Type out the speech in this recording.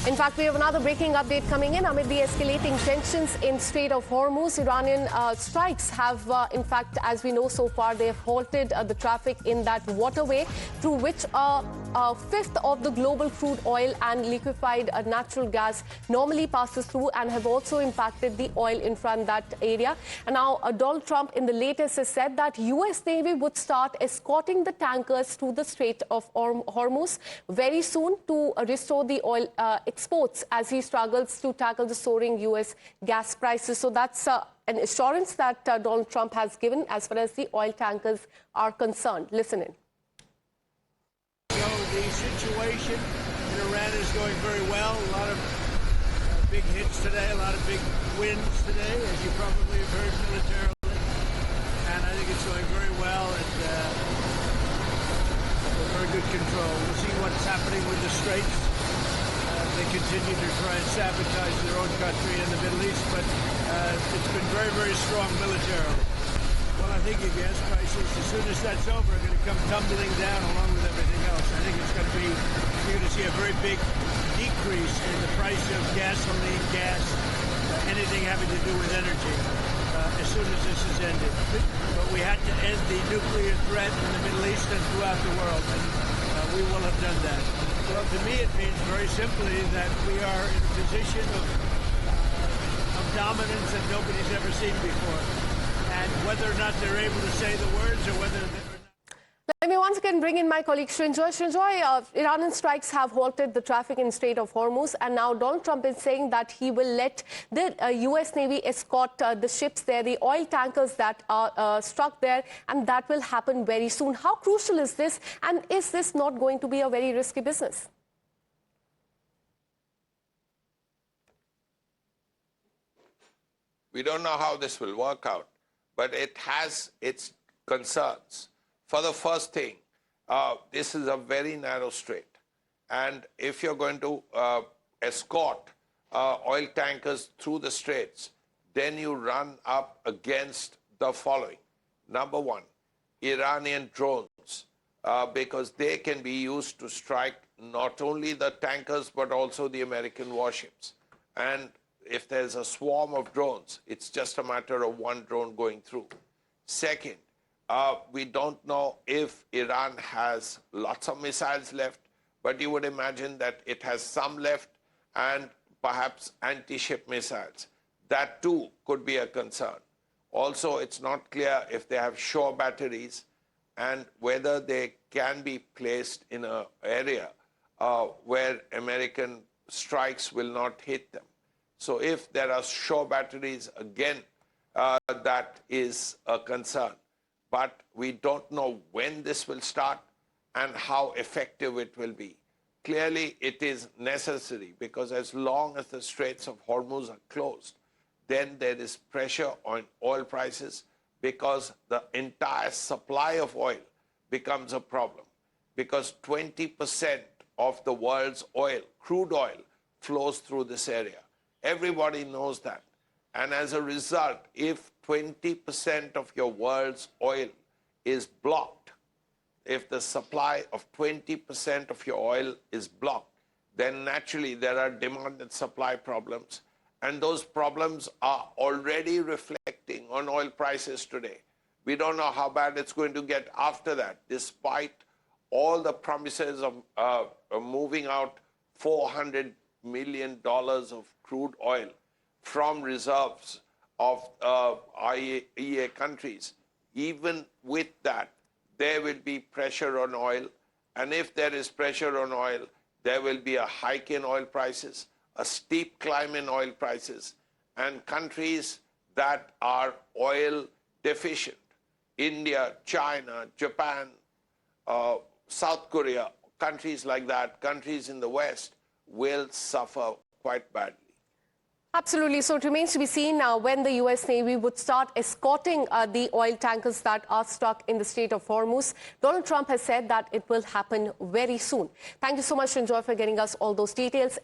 In fact, we have another breaking update coming in amid the escalating tensions in Strait of Hormuz. Iranian strikes have, in fact, as we know so far, they have halted the traffic in that waterway through which a fifth of the global crude oil and liquefied natural gas normally passes through, and have also impacted the oil infra in that area. And now Donald Trump in the latest has said that U.S. Navy would start escorting the tankers through the Strait of Hormuz very soon to restore the oil exports as he struggles to tackle the soaring U.S. gas prices. So that's an assurance that Donald Trump has given as far as the oil tankers are concerned. Listen in. So the situation in Iran is going very well. A lot of big hits today, a lot of big wins today, as you probably have heard militarily. And I think it's going very well and very good control. We'll see what's happening with the Straits. They continue to try and sabotage their own country in the Middle East, but it's been very, very strong militarily. Well, I think your gas prices, as soon as that's over, are going to come tumbling down along with everything else. I think it's going to be, you're going to see a very big decrease in the price of gasoline, gas, anything having to do with energy, as soon as this is ended. But we had to end the nuclear threat in the Middle East and throughout the world, and we will have done that. Well, to me, it means very simply that we are in a position of dominance that nobody's ever seen before. And whether or not they're able to say the words or whether they're not. Let me once again bring in my colleague Srinjoy. Srinjoy, Iranian strikes have halted the traffic in Strait of Hormuz, and now Donald Trump is saying that he will let the U.S. Navy escort the ships there, the oil tankers that are struck there, and that will happen very soon. How crucial is this, and is this not going to be a very risky business? We don't know how this will work out, but it has its concerns. For the first thing, this is a very narrow strait. And if you're going to escort oil tankers through the straits, then you run up against the following. Number one, Iranian drones, because they can be used to strike not only the tankers, but also the American warships. And if there's a swarm of drones, it's just a matter of one drone going through. Second, we don't know if Iran has lots of missiles left, but you would imagine that it has some left and perhaps anti-ship missiles. That too could be a concern. Also, it's not clear if they have shore batteries and whether they can be placed in an area where American strikes will not hit them. So if there are shore batteries, again, that is a concern. But we don't know when this will start and how effective it will be. Clearly, it is necessary because as long as the Straits of Hormuz are closed, then there is pressure on oil prices because the entire supply of oil becomes a problem. Because 20% of the world's oil, crude oil, flows through this area. Everybody knows that. And as a result, if 20% of your world's oil is blocked, if the supply of 20% of your oil is blocked, then naturally there are demand and supply problems. And those problems are already reflecting on oil prices today. We don't know how bad it's going to get after that, despite all the promises of moving out $400 million of crude oil from reserves of IEA countries. Even with that, there will be pressure on oil. And if there is pressure on oil, there will be a hike in oil prices, a steep climb in oil prices. And countries that are oil deficient, India, China, Japan, South Korea, countries like that, countries in the West, will suffer quite badly. Absolutely. So it remains to be seen now when the U.S. Navy would start escorting the oil tankers that are stuck in the Strait of Hormuz. Donald Trump has said that it will happen very soon. Thank you so much, Srinjoy, for getting us all those details.